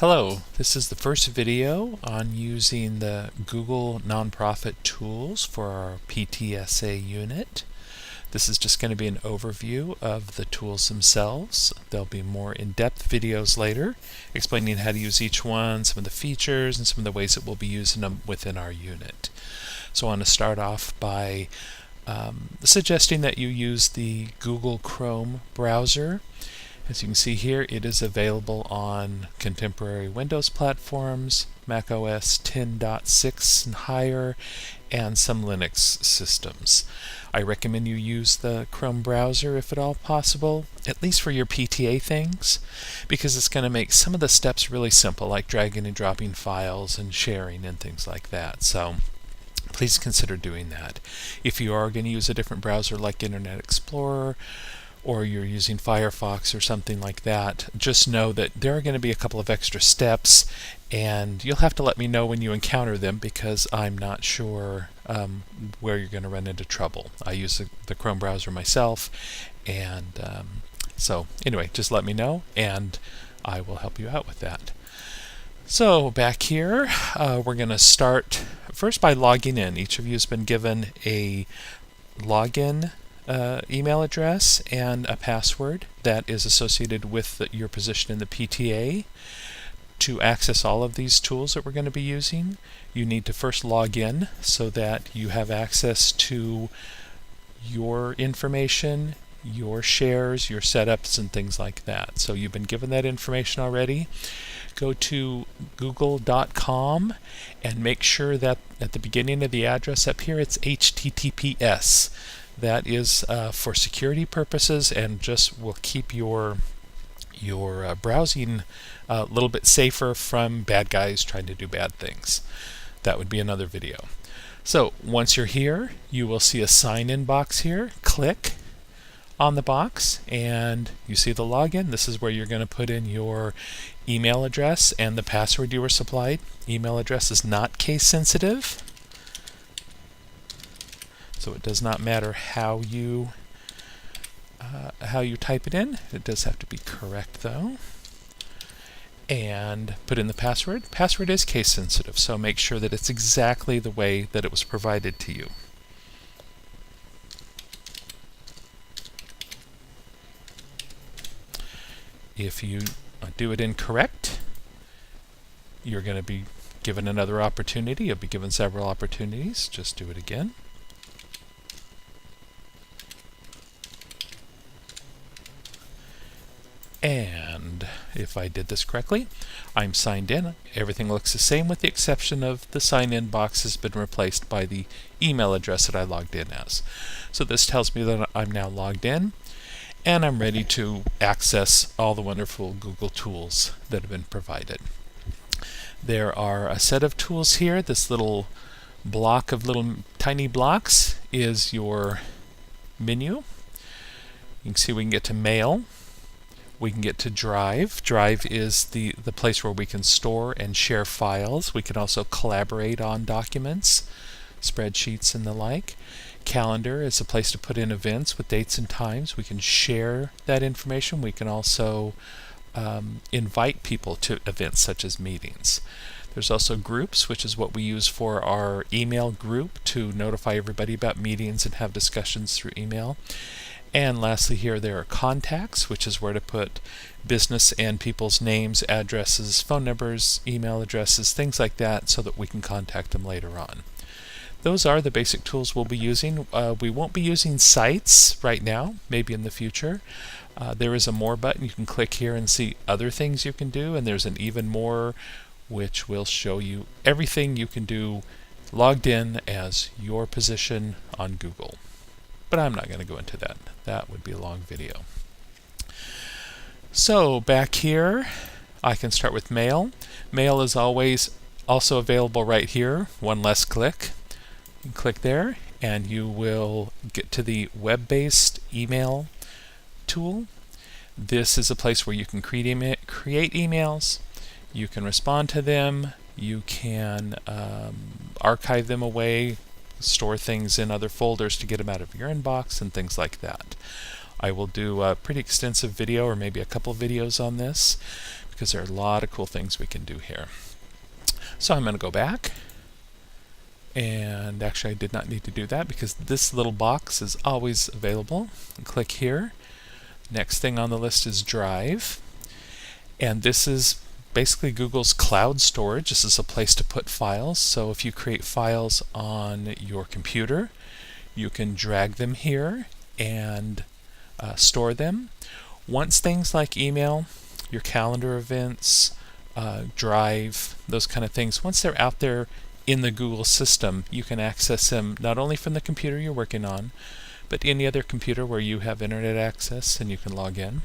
Hello, this is the first video on using the Google Nonprofit tools for our PTSA unit. This is just going to be an overview of the tools themselves. There'll be more in-depth videos later explaining how to use each one, some of the features, and some of the ways that we'll be using them within our unit. So I want to start off by suggesting that you use the Google Chrome browser. As you can see here, it is available on contemporary Windows platforms, Mac OS 10.6 and higher, and some Linux systems. I recommend you use the Chrome browser if at all possible, at least for your PTA things, because it's going to make some of the steps really simple, like dragging and dropping files and sharing and things like that. So please consider doing that. If you are going to use a different browser like Internet Explorer, or you're using Firefox or something like that, just know that there are going to be a couple of extra steps, and you'll have to let me know when you encounter them, because I'm not sure where you're going to run into trouble. I use the Chrome browser myself, and so anyway, just let me know and I will help you out with that. So back here, we're going to start first by logging in. Each of you has been given a login email address and a password that is associated with your position in the PTA. To access all of these tools that we're going to be using, you need to first log in so that you have access to your information, your shares, your setups, and things like that. So you've been given that information already. Go to google.com and make sure that at the beginning of the address up here it's HTTPS. That is for security purposes, and just will keep your browsing a little bit safer from bad guys trying to do bad things. That would be another video. So once you're here, you will see a sign-in box here. Click on the box and you see the login. This is where you're going to put in your email address and the password you were supplied. Email address is not case sensitive, so it does not matter how you type it in. It does have to be correct though. And put in the password. Password is case sensitive, so make sure that it's exactly the way that it was provided to you. If you do it incorrect, you're going to be given another opportunity. You'll be given several opportunities. Just do it again. And if I did this correctly, I'm signed in. Everything looks the same with the exception of the sign-in box has been replaced by the email address that I logged in as. So this tells me that I'm now logged in and I'm ready to access all the wonderful Google tools that have been provided. There are a set of tools here. This little block of little tiny blocks is your menu. You can see we can get to Mail. We can get to Drive. Drive is the place where we can store and share files. We can also collaborate on documents, spreadsheets, and the like. Calendar is a place to put in events with dates and times. We can share that information. We can also invite people to events such as meetings. There's also Groups, which is what we use for our email group to notify everybody about meetings and have discussions through email. And lastly here there are Contacts, which is where to put business and people's names, addresses, phone numbers, email addresses, things like that, so that we can contact them later on. Those are the basic tools we'll be using. We won't be using sites right now, maybe in the future. There is a More button. You can click here and see other things you can do, and there's an Even More, which will show you everything you can do logged in as your position on Google. But I'm not going to go into that. That would be a long video. So back here, I can start with Mail. Mail is always also available right here. One less click. You can click there and you will get to the web-based email tool. This is a place where you can create emails. You can respond to them. You can archive them away, store things in other folders to get them out of your inbox and things like that. I will do a pretty extensive video, or maybe a couple videos on this, because there are a lot of cool things we can do here. So I'm going to go back, and actually I did not need to do that because this little box is always available. And click here. Next thing on the list is Drive, and this is basically Google's cloud storage. This is a place to put files. So if you create files on your computer, you can drag them here and store them. Once things like email, your calendar events, Drive, those kind of things, once they're out there in the Google system, you can access them not only from the computer you're working on, but any other computer where you have internet access and you can log in.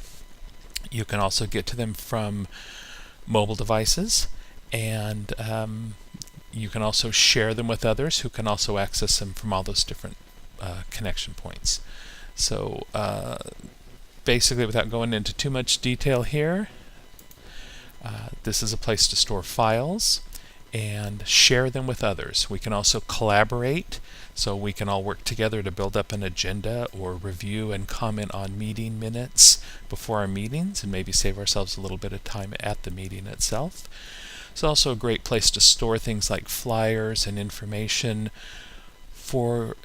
You can also get to them from mobile devices, and you can also share them with others who can also access them from all those different connection points. So basically, without going into too much detail here, this is a place to store files and share them with others. We can also collaborate, so we can all work together to build up an agenda or review and comment on meeting minutes before our meetings and maybe save ourselves a little bit of time at the meeting itself. It's also a great place to store things like flyers and information for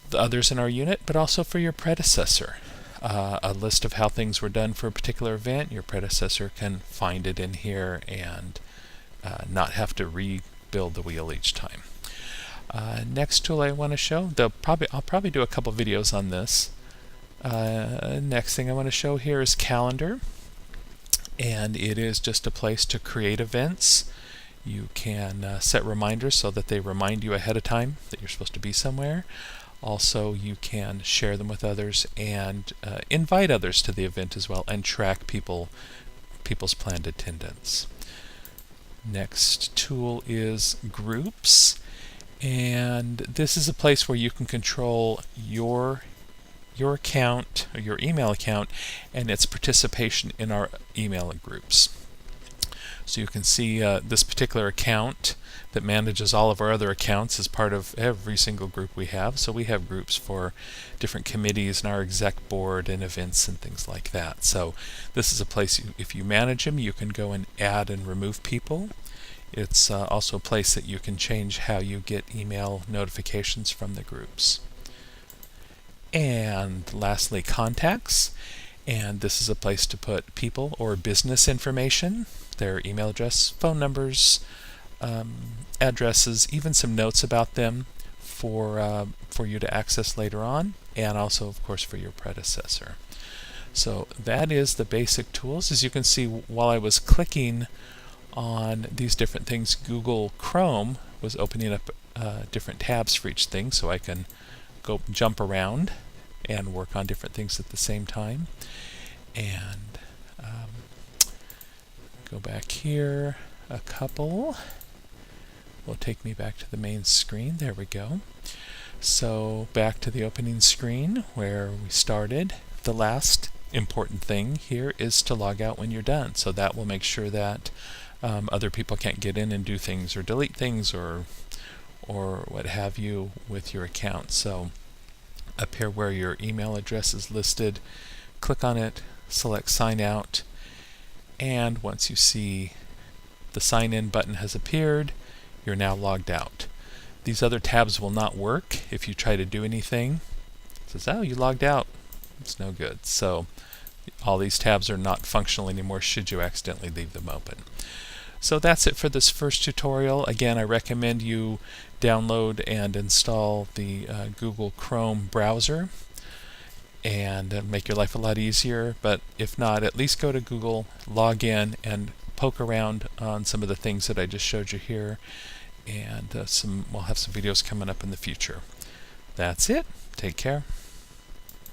the others in our unit, but also for your predecessor. A list of how things were done for a particular event, your predecessor can find it in here and not have to rebuild the wheel each time. Next tool I want to show, I'll probably do a couple videos on this. Next thing I want to show here is Calendar, and it is just a place to create events. You can set reminders so that they remind you ahead of time that you're supposed to be somewhere. Also, you can share them with others and invite others to the event as well, and track people's planned attendance. Next tool is Groups, and this is a place where you can control your account, or your email account, and its participation in our email groups. So you can see this particular account that manages all of our other accounts is part of every single group we have. So we have groups for different committees and our exec board and events and things like that. So this is a place, if you manage them, you can go and add and remove people. It's also a place that you can change how you get email notifications from the groups. And lastly, Contacts. And this is a place to put people or business information, their email address, phone numbers, addresses, even some notes about them for you to access later on, and also, of course, for your predecessor. So that is the basic tools. As you can see, while I was clicking on these different things, Google Chrome was opening up different tabs for each thing, so I can go jump around and work on different things at the same time. And go back here a couple. Will take me back to the main screen. There we go. So back to the opening screen where we started. The last important thing here is to log out when you're done. So that will make sure that other people can't get in and do things or delete things or what have you with your account. So up here where your email address is listed, click on it, select Sign Out, and once you see the Sign In button has appeared, you're now logged out. These other tabs will not work if you try to do anything. It says, oh, you logged out. It's no good. So all these tabs are not functional anymore should you accidentally leave them open. So that's it for this first tutorial. Again, I recommend you download and install the Google Chrome browser and make your life a lot easier. But if not, at least go to Google, log in, and poke around on some of the things that I just showed you here. And we'll have some videos coming up in the future. That's it. Take care.